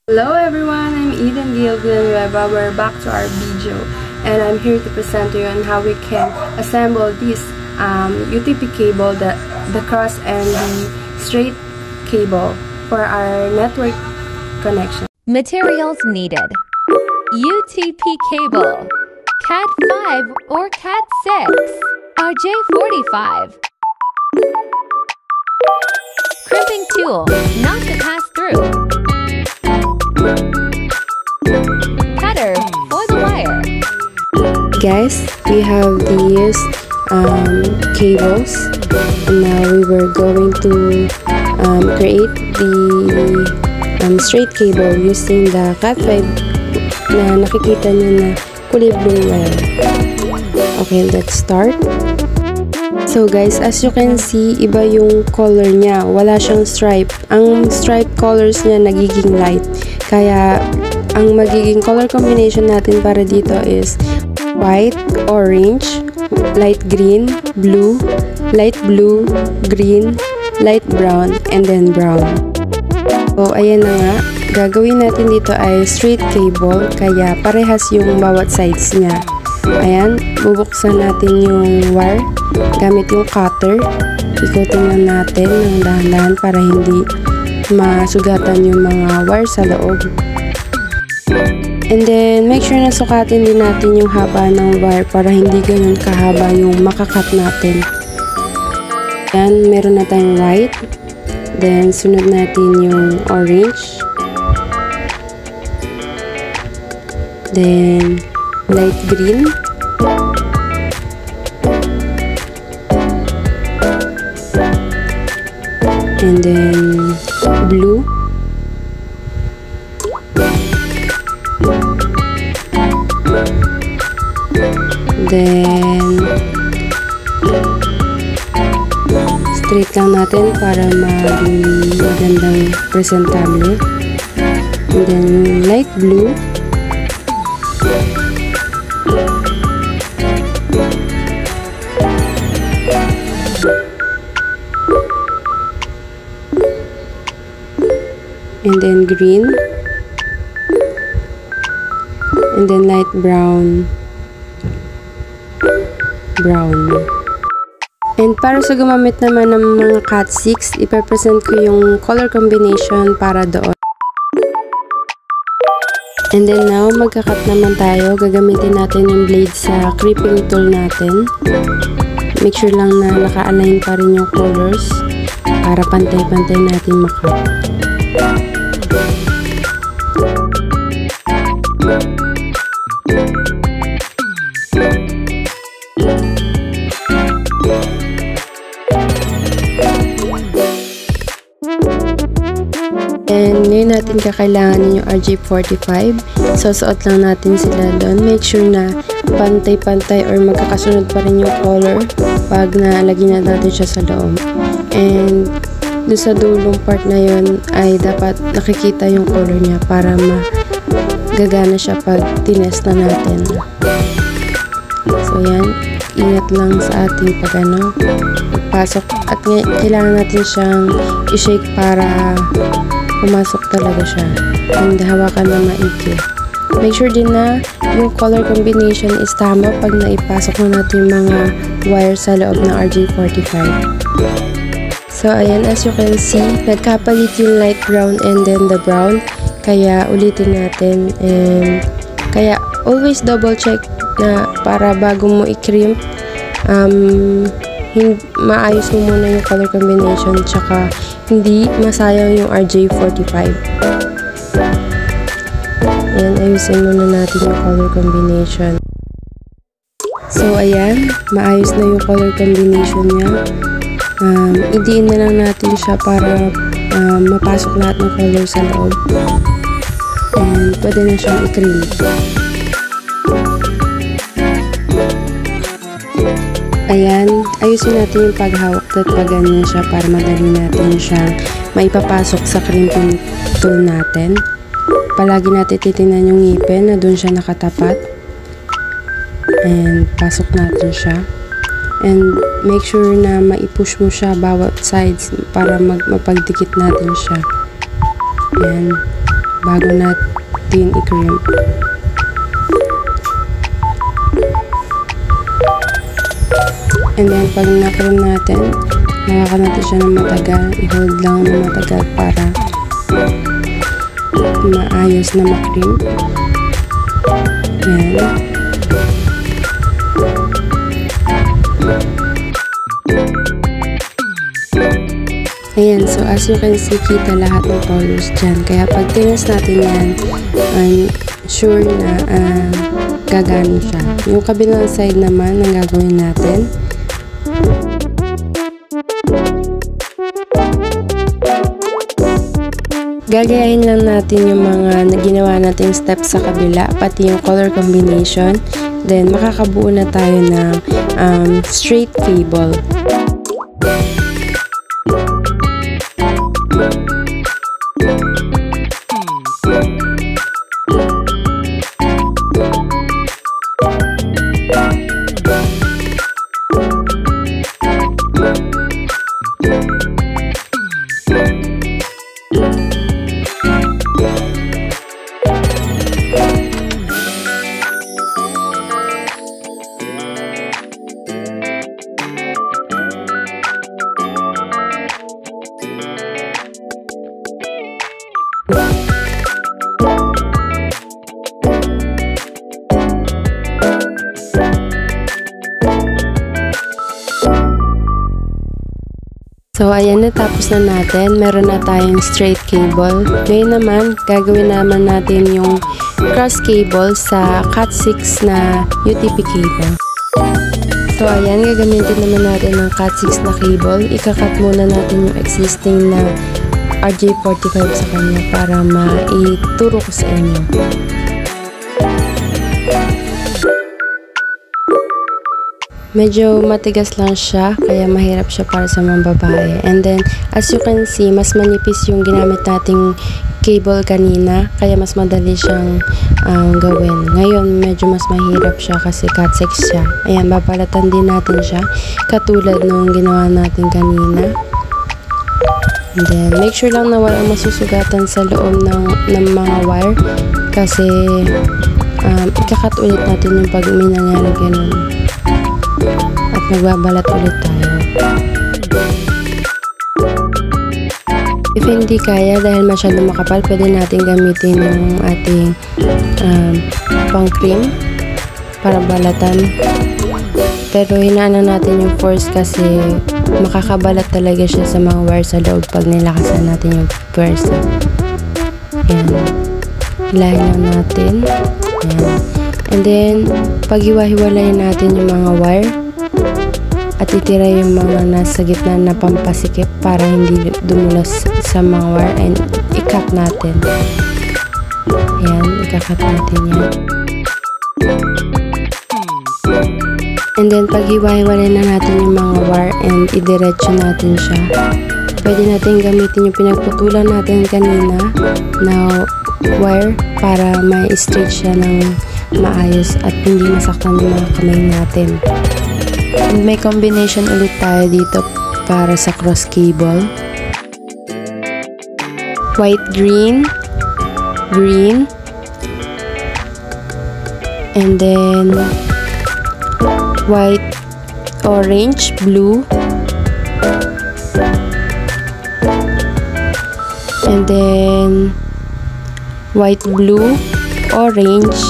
Hello everyone, I'm Eden Gil Villanueva. We're back to our video and I'm here to present to you on how we can assemble this UTP cable, the cross and the straight cable for our network connection. Materials needed: UTP cable, Cat5 or Cat6, RJ45, crimping tool, not to pass through, cutter for the wire. Guys, we have these cables and now we were going to create the straight cable using the Cat5 na nakikita nyo na kulay blue wire. Okay, let's start. So guys, as you can see, iba yung color niya. Wala siyang stripe. Ang stripe colors niya nagiging light. Kaya, ang magiging color combination natin para dito is white, orange, light green, blue, light blue, green, light brown, and then brown. So, ayan na nga. Gagawin natin dito ay straight cable. Kaya, parehas yung bawat sides niya. Ayan, bubuksan natin yung wire gamit yung cutter. Ikutin lang natin ng dahan-dahan para hindi masugatan yung mga wire sa loob. And then, make sure na sukatin din natin yung haba ng wire para hindi ganun kahaba yung makakat natin. Ayan, meron na tayong white. Then, sunod natin yung orange. Then, light green. And then blue. Then straight lang natin para maging magandang presentable. And then light blue. And then green, and then light brown. And para sa gumamit naman ng mga Cat6, ipapresent ko yung color combination para doon. And then now, magkakat naman tayo. Gagamitin natin yung blade sa crimping tool natin. Make sure lang na naka-align pa rin yung colors para pantay-pantay natin makat. And ngayon natin kakailanganin yung RJ45. Susuot lang natin sila doon. Make sure na pantay-pantay or magkakasunod pa rin yung color pag nalagyan na natin siya sa loob. And doon sa dulong part na yun ay dapat nakikita yung color niya para magagana siya pag tinest na natin. So yan, ingat lang sa ating pagpasok at kailangan natin siyang i-shake para pumasok talaga siya and hawakan na maigi. Make sure din na yung color combination is tama pag naipasok na natin yung mga wire sa loob ng RJ45. So, ayan, as you can see, nagkapalit yung light brown and then the brown. Kaya, ulitin natin. And, kaya, always double check na para bago mo i-crimp, maayos mo muna yung color combination tsaka hindi masayang yung RJ45. Ayan, ayusin muna natin yung color combination. So, ayan, maayos na yung color combination niya. Idiin na lang natin siya para mapasok lahat ng color sa loob. And pwede na siyang i-crimp. Ayan, ayusin natin yung paghawak at pagganyan siya para madali natin siyang maipapasok sa crimping tool natin. Palagi natin titingnan yung ngipin na doon siya nakatapat. And pasok natin siya. And make sure na maipush mo siya bawat sides para mapagdikit natin siya. Ayan. bago natin i-crimp. And then, pag na-crimp natin, hawakan natin siya ng matagal. I-hold lang ng matagal para maayos na ma-crimp. Yan. Ayan, so as you can see, kita lahat ng colors dyan. Kaya pag tinas natin yan, I'm sure na gagana siya. Yung kabilang side naman, ang gagawin natin, gagayahin lang natin yung mga ginawa nating steps sa kabila, pati yung color combination. Then, makakabuo na tayo ng straight cable. So, ayan, natapos na natin. Meron na tayong straight cable. Ngayon naman, gagawin naman natin yung cross cable sa Cat 6 na UTP cable. So, ayan, gagamitin naman natin ng Cat 6 na cable. Ikakat muna natin yung existing na RJ45 sa kanya para maituro ko sa inyo. Medyo matigas lang siya, kaya mahirap siya para sa mga babae. And then, as you can see, mas manipis yung ginamit nating cable kanina, kaya mas madali siyang gawin. Ngayon, medyo mas mahirap siya kasi Cat 6 siya. Ayan, babalatan din natin siya, katulad nung ginawa natin kanina. And then, make sure lang na walang masusugatan sa loob ng mga wire, kasi ikakat ulit natin yung pag may nangyari ganun. At magbabalat ulit tayo. If hindi kaya, dahil masyadong makapal, pwede natin gamitin yung ating pang cream para balatan. Pero hinaan natin yung force kasi makakabalat talaga siya sa mga wire sa loob pag nilakasan natin yung force. Ayan. Hilahin lang natin. Ayan. And then, pag-hiwa-hiwalayin natin yung mga wire at itira yung mga nasa gitna na pampasikip para hindi dumulas sa mga wire, and i-cut natin. Ayan, ikakat natin yan. And then, pag-hiwa-hiwalayin na natin yung mga wire and idiretso natin siya. Pwede natin gamitin yung pinagputulan natin kanina na wire para ma-straight siya ng maayos at hindi masaktan yung mga kamay natin. And may combination ulit tayo dito para sa cross cable. White, green, green, and then white, orange, blue, and then white, blue, orange,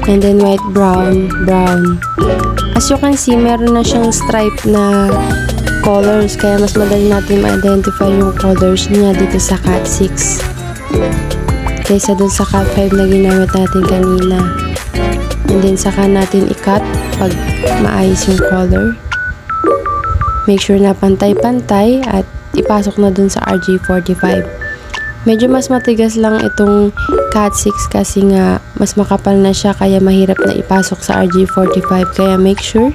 and then white, brown, brown. As you can see, meron na siyang stripe na colors, kaya mas madali natin ma-identify yung colors niya dito sa Cat 6 kaysa dun sa Cat 5 na ginamit natin kanina. And then saka natin i-cut pag maayos yung color. Make sure na pantay-pantay at ipasok na dun sa RJ45. Medyo mas matigas lang itong Cat 6 kasi nga mas makapal na siya, kaya mahirap na ipasok sa RJ45. Kaya make sure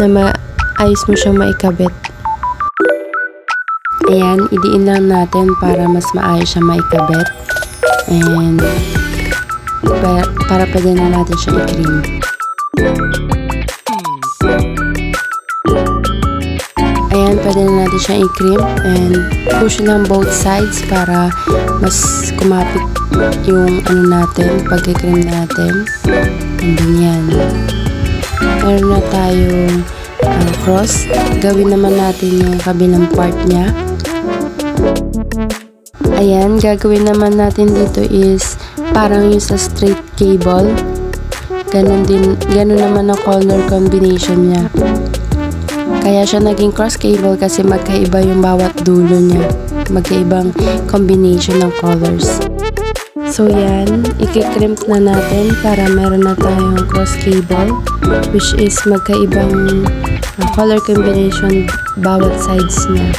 na maayos mo siyang maikabit. Ayan, idiin lang natin para mas maayos siya maikabit. And para pwede na natin siya i-trim. Ayan, Ngayon, pwede na natin siyang i-crimp and push lang both sides para mas kumapit yung ano natin, pagkikrim natin. And then yan. Meron na tayong cross. Gawin naman natin yung kabilang part niya. Ayan, gagawin naman natin dito is parang yung sa straight cable. Ganun naman ang color combination niya. Kaya siya naging cross cable kasi magkaiba yung bawat dulo niya. Magkaibang combination ng colors. So yan, ikikrimp na natin para meron na tayong cross cable, which is magkaibang color combination bawat sides niya.